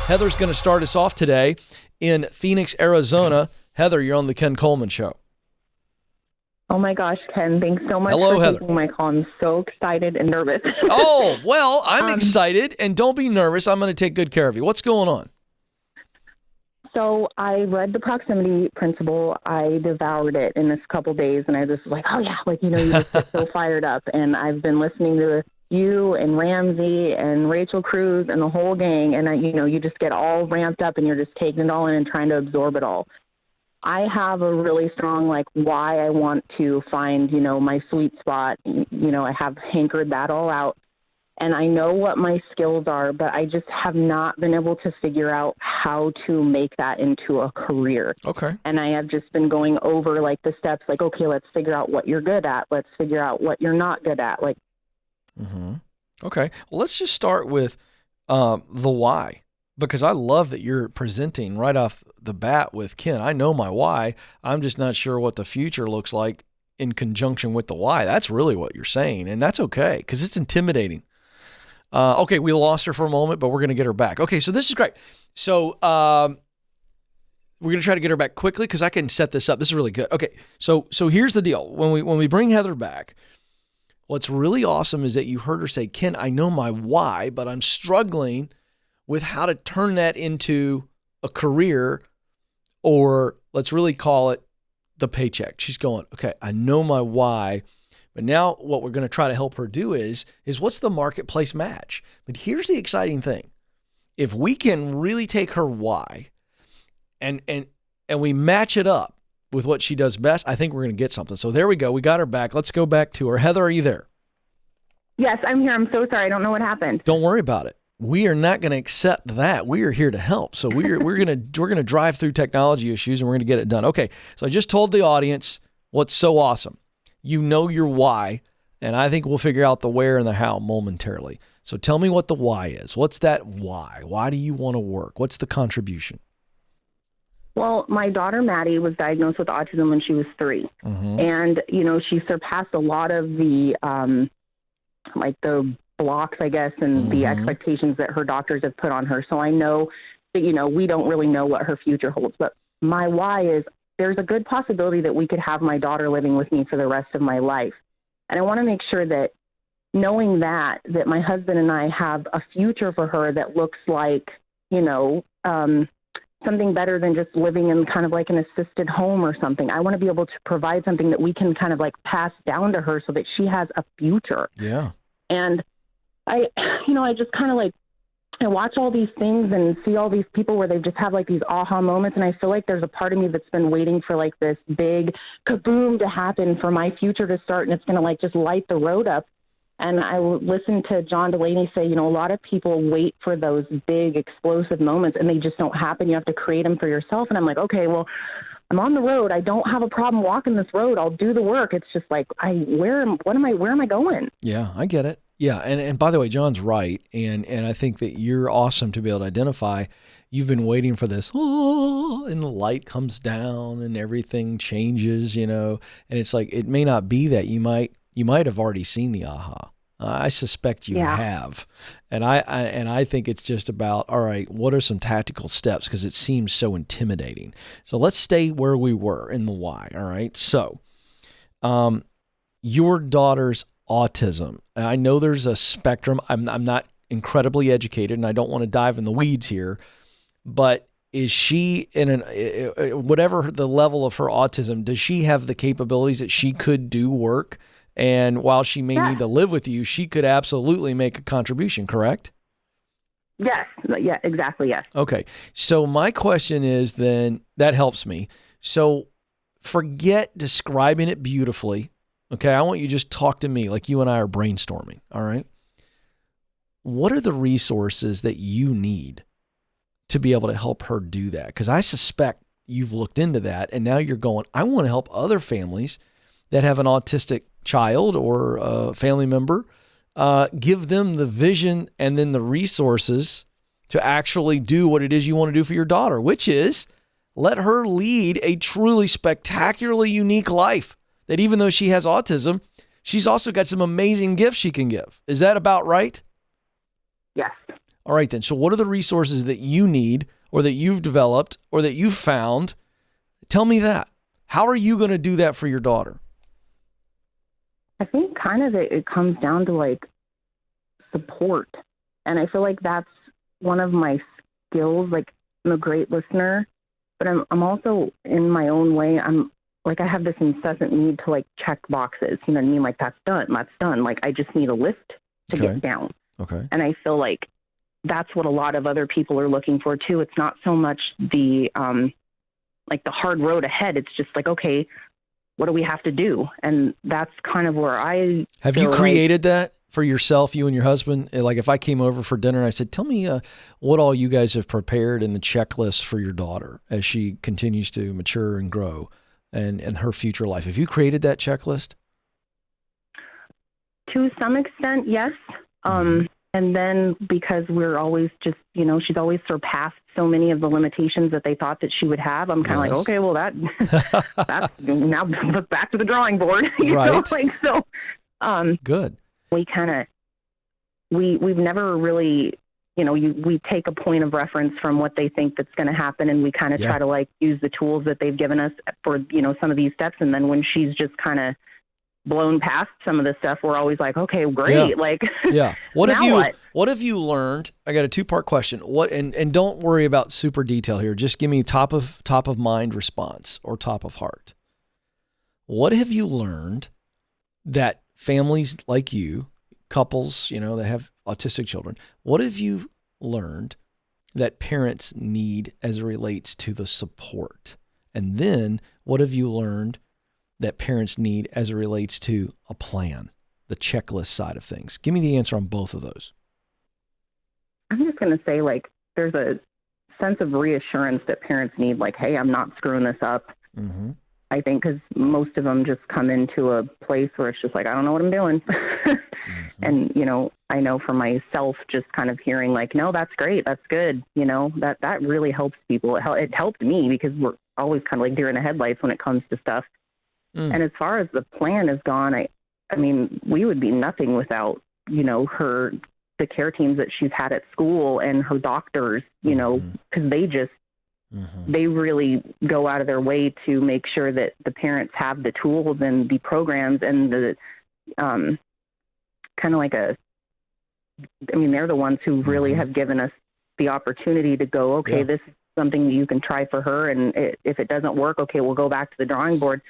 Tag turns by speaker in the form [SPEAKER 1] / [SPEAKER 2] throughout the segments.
[SPEAKER 1] Heather's going to start us off today in Phoenix, Arizona. Heather, you're on the Ken Coleman Show.
[SPEAKER 2] Oh my gosh, Ken, thanks so much
[SPEAKER 1] Hello,
[SPEAKER 2] for
[SPEAKER 1] Heather.
[SPEAKER 2] taking my call. I'm so excited and nervous.
[SPEAKER 1] Oh, well, I'm excited, and don't be nervous. I'm going to take good care of you. What's going on?
[SPEAKER 2] So I read the proximity principle. I devoured it in this couple days, and I just was like, oh yeah, you just get so fired up. And I've been listening to you and Ramsey and Rachel Cruz and the whole gang, and you just get all ramped up, and you're just taking it all in and trying to absorb it all. I have a really strong, why I want to find, my sweet spot. I have hankered that all out, and I know what my skills are, but I just have not been able to figure out how to make that into a career.
[SPEAKER 1] Okay.
[SPEAKER 2] And I have just been going over, the steps, okay, let's figure out what you're good at. Let's figure out what you're not good at.
[SPEAKER 1] Okay. Well, let's just start with the why. Because I love that you're presenting right off the bat with Ken. I know my why. I'm just not sure what the future looks like in conjunction with the why. That's really what you're saying. And that's okay because it's intimidating. Okay, we lost her for a moment, but we're going to get her back. Okay, so this is great. So we're going to try to get her back quickly because I can set this up. This is really good. Okay, so here's the deal. When we bring Heather back, what's really awesome is that you heard her say, Ken, I know my why, but I'm struggling with how to turn that into a career, or let's really call it the paycheck. She's going, okay, I know my why, but now what we're going to try to help her do is what's the marketplace match? But here's the exciting thing. If we can really take her why and we match it up with what she does best, I think we're going to get something. So there we go. We got her back. Let's go back to her. Heather, are you there?
[SPEAKER 2] Yes, I'm here. I'm so sorry. I don't know what happened.
[SPEAKER 1] Don't worry about it. We are not going to accept that. We are here to help. So we're going to drive through technology issues and we're going to get it done. Okay. So I just told the audience what's so awesome. You know your why, and I think we'll figure out the where and the how momentarily. So tell me what the why is. What's that why? Why do you want to work? What's the contribution?
[SPEAKER 2] Well, my daughter, Maddie, was diagnosed with autism when she was 3.
[SPEAKER 1] Mm-hmm.
[SPEAKER 2] And, she surpassed a lot of the, the blocks, I guess, and the expectations that her doctors have put on her. So I know that, we don't really know what her future holds. But my why is there's a good possibility that we could have my daughter living with me for the rest of my life. And I want to make sure that knowing that my husband and I have a future for her that looks like, something better than just living in kind of like an assisted home or something. I want to be able to provide something that we can kind of pass down to her so that she has a future.
[SPEAKER 1] Yeah.
[SPEAKER 2] And I just kind of I watch all these things and see all these people where they just have these aha moments. And I feel like there's a part of me that's been waiting for this big kaboom to happen for my future to start. And it's going to just light the road up. And I listened to John Delaney say, a lot of people wait for those big explosive moments and they just don't happen. You have to create them for yourself. And I'm like, okay, well, I'm on the road. I don't have a problem walking this road. I'll do the work. It's just where am I going?
[SPEAKER 1] Yeah, I get it. Yeah. And by the way, John's right. And I think that you're awesome to be able to identify. You've been waiting for this, and the light comes down and everything changes, and it's it may not be that. You might have already seen the aha. I suspect you have. And I think it's just about, all right, what are some tactical steps? Because it seems so intimidating. So let's stay where we were in the why. All right. So your daughter's autism. I know there's a spectrum. I'm not incredibly educated and I don't want to dive in the weeds here, but is she whatever the level of her autism, does she have the capabilities that she could do work? And while she may need to live with you, she could absolutely make a contribution, correct?
[SPEAKER 2] Yes. Yeah, exactly. Yes.
[SPEAKER 1] Okay. So my question is then, that helps me. So forget describing it beautifully. Okay. I want you to just talk to me like you and I are brainstorming. All right. What are the resources that you need to be able to help her do that? Because I suspect you've looked into that and now you're going, I want to help other families that have an autistic child or a family member, give them the vision and then the resources to actually do what it is you want to do for your daughter, which is let her lead a truly spectacularly unique life that even though she has autism, she's also got some amazing gifts she can give. Is that about right?
[SPEAKER 2] Yes.
[SPEAKER 1] All right, then. So what are the resources that you need or that you've developed or that you've found? Tell me that. How are you going to do that for your daughter?
[SPEAKER 2] I think kind of it comes down to like support. And I feel like that's one of my skills. Like, I'm a great listener, but I'm also, in my own way, I'm like, I have this incessant need to like check boxes. You know what I mean? Like, that's done. Like, I just need a list to get down.
[SPEAKER 1] Okay.
[SPEAKER 2] And I feel like that's what a lot of other people are looking for too. It's not so much the like the hard road ahead. It's just like, okay, what do we have to do? And that's kind of where I
[SPEAKER 1] have you created that for yourself, you and your husband? Like, if I came over for dinner and I said, tell me what all you guys have prepared in the checklist for your daughter as she continues to mature and grow and her future life. Have you created that checklist?
[SPEAKER 2] To some extent, yes. And then because we're always just, you know, she's always surpassed so many of the limitations that they thought that she would have. I'm kind of like, okay, well, that's now back to the drawing board. You know? Like, so,
[SPEAKER 1] good.
[SPEAKER 2] We kind of, we've never really, you know, we take a point of reference from what they think that's going to happen. And we kind of try to like use the tools that they've given us for, you know, some of these steps. And then when she's just kind of blown past some of this stuff, we're always like, okay, great.
[SPEAKER 1] Yeah.
[SPEAKER 2] Like,
[SPEAKER 1] What have you learned? I got a 2-part question. What, and don't worry about super detail here. Just give me top of mind response or top of heart. What have you learned that families like you, couples, you know, that have autistic children, what have you learned that parents need as it relates to the support? And then what have you learned that parents need as it relates to a plan, the checklist side of things? Give me the answer on both of those.
[SPEAKER 2] I'm just going to say, like, there's a sense of reassurance that parents need, like, hey, I'm not screwing this up.
[SPEAKER 1] Mm-hmm.
[SPEAKER 2] I think because most of them just come into a place where it's just like, I don't know what I'm doing. And, you know, I know for myself, just kind of hearing like, no, that's great. That's good. You know, that really helps people. It helped me because we're always kind of like deer in the headlights when it comes to stuff. And as far as the plan is gone, I mean, we would be nothing without, you know, the care teams that she's had at school and her doctors, you know, because they really go out of their way to make sure that the parents have the tools and the programs and the kind of like they're the ones who really have given us the opportunity to go, okay, this is something you can try for her. And if it doesn't work, okay, we'll go back to the drawing board.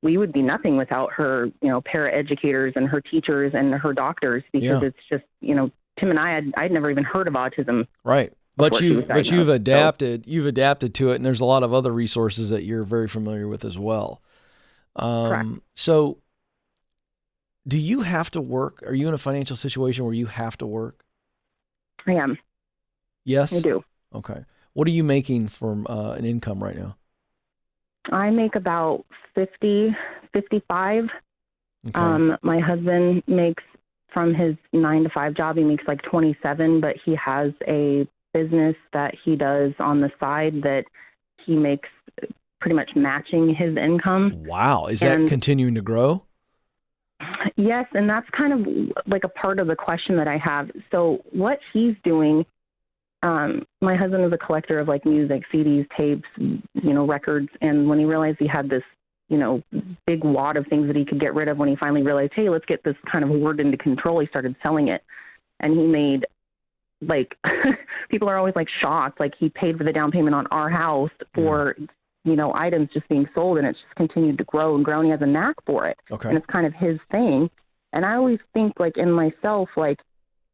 [SPEAKER 2] We would be nothing without her, you know, paraeducators and her teachers and her doctors, because it's just, you know, Tim and I'd never even heard of autism.
[SPEAKER 1] Right. But you've adapted to it, and there's a lot of other resources that you're very familiar with as well.
[SPEAKER 2] Correct.
[SPEAKER 1] So do you have to work? Are you in a financial situation where you have to work?
[SPEAKER 2] I am.
[SPEAKER 1] Yes?
[SPEAKER 2] I do.
[SPEAKER 1] Okay. What are you making from an income right now?
[SPEAKER 2] I make about 50, 55.
[SPEAKER 1] Okay.
[SPEAKER 2] My husband makes, from his 9-to-5 job, he makes like 27, but he has a business that he does on the side that he makes pretty much matching his income.
[SPEAKER 1] Wow. Is that continuing to grow?
[SPEAKER 2] Yes. And that's kind of like a part of the question that I have. So what he's doing, my husband is a collector of like music, CDs, tapes, you know, records. And when he realized he had this, you know, big wad of things that he could get rid of, when he finally realized, hey, let's get this kind of hoard into control, he started selling it. And he made, like, people are always like shocked. Like, he paid for the down payment on our house for, you know, items just being sold, and it's just continued to grow and grow, and he has a knack for it.
[SPEAKER 1] Okay.
[SPEAKER 2] And it's kind of his thing. And I always think, like, in myself, like,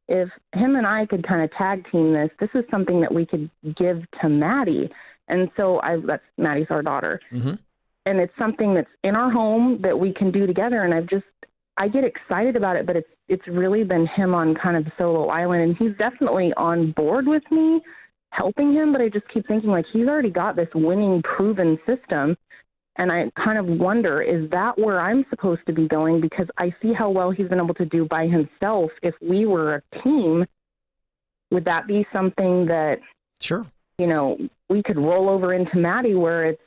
[SPEAKER 2] if him and I could kind of tag team this is something that we could give to Maddie. And so that's Maddie's our daughter.
[SPEAKER 1] Mm-hmm.
[SPEAKER 2] And it's something that's in our home that we can do together. And I get excited about it, but it's really been him on kind of a solo island. And he's definitely on board with me helping him, but I just keep thinking, like, he's already got this winning, proven system. And I kind of wonder, is that where I'm supposed to be going? Because I see how well he's been able to do by himself. If we were a team, would that be something that,
[SPEAKER 1] sure,
[SPEAKER 2] you know, we could roll over into Maddie, where it's,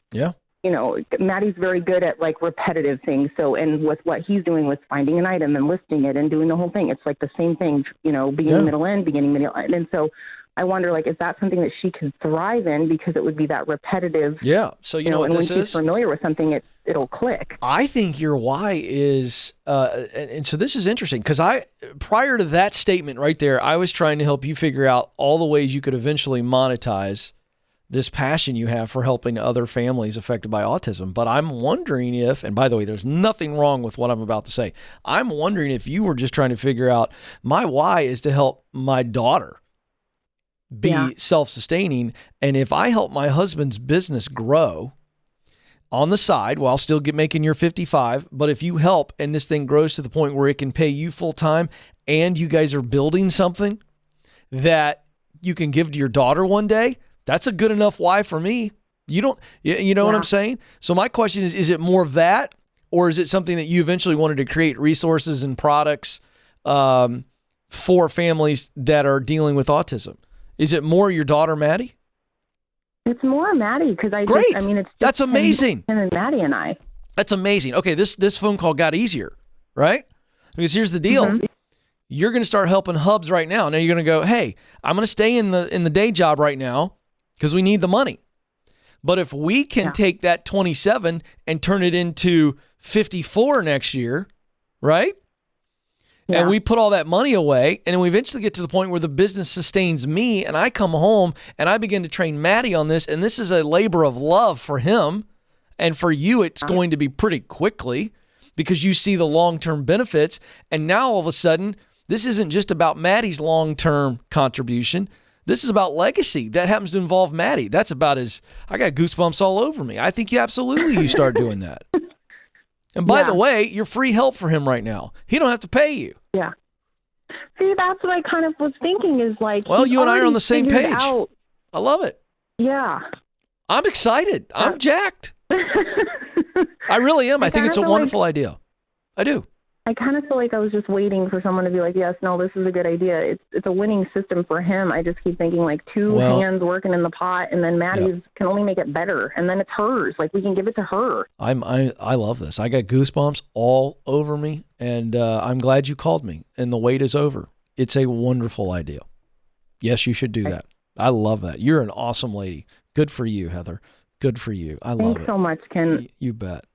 [SPEAKER 2] you know, Maddie's very good at like repetitive things. So, and with what he's doing with finding an item and listing it and doing the whole thing, it's like the same thing, you know, beginning, middle, end, beginning, middle, end. And so I wonder, like, is that something that she could thrive in, because it would be that repetitive.
[SPEAKER 1] Yeah. So you know what
[SPEAKER 2] and
[SPEAKER 1] this
[SPEAKER 2] when
[SPEAKER 1] is?
[SPEAKER 2] she's familiar with something, it'll click.
[SPEAKER 1] I think your why is, and so this is interesting, because prior to that statement right there, I was trying to help you figure out all the ways you could eventually monetize this passion you have for helping other families affected by autism. But I'm wondering if, and by the way, there's nothing wrong with what I'm about to say. I'm wondering if you were just trying to figure out, my why is to help my daughter be self-sustaining. And if I help my husband's business grow on the side while still making your 55, but if you help and this thing grows to the point where it can pay you full time and you guys are building something that you can give to your daughter one day, that's a good enough why for me. You know what I'm saying? So my question is it more of that, or is it something that you eventually wanted to create resources and products for families that are dealing with autism? Is it more your daughter, Maddie?
[SPEAKER 2] It's more Maddie, because it's
[SPEAKER 1] that's amazing.
[SPEAKER 2] Him and Maddie and I.
[SPEAKER 1] That's amazing. Okay, this phone call got easier, right? Because here's the deal. Mm-hmm. You're going to start helping hubs right now. Now you're going to go, hey, I'm going to stay in the day job right now because we need the money. But if we can take that 27 and turn it into 54 next year, right? Yeah. And we put all that money away, and then we eventually get to the point where the business sustains me, and I come home and I begin to train Maddie on this, and this is a labor of love for him. And for you, it's going to be pretty quickly because you see the long-term benefits. And now all of a sudden, this isn't just about Maddie's long-term contribution. This is about legacy. That happens to involve Maddie. That's about I got goosebumps all over me. I think you start doing that. And by the way, you're free help for him right now. He don't have to pay you.
[SPEAKER 2] Yeah. See, that's what I kind of was thinking is like,
[SPEAKER 1] well, you and I are on the same page. I love it.
[SPEAKER 2] Yeah.
[SPEAKER 1] I'm excited. I'm jacked. I really am. I think it's a wonderful idea. I do.
[SPEAKER 2] I kind of feel like I was just waiting for someone to be like, yes, no, this is a good idea. It's a winning system for him. I just keep thinking like two hands working in the pot, and then Maddie's can only make it better. And then it's hers. Like we can give it to her.
[SPEAKER 1] I love this. I got goosebumps all over me, and I'm glad you called me, and the wait is over. It's a wonderful idea. Yes, you should do that. I love that. You're an awesome lady. Good for you, Heather. Good for you. I love it.
[SPEAKER 2] Thanks so much, Ken.
[SPEAKER 1] You bet.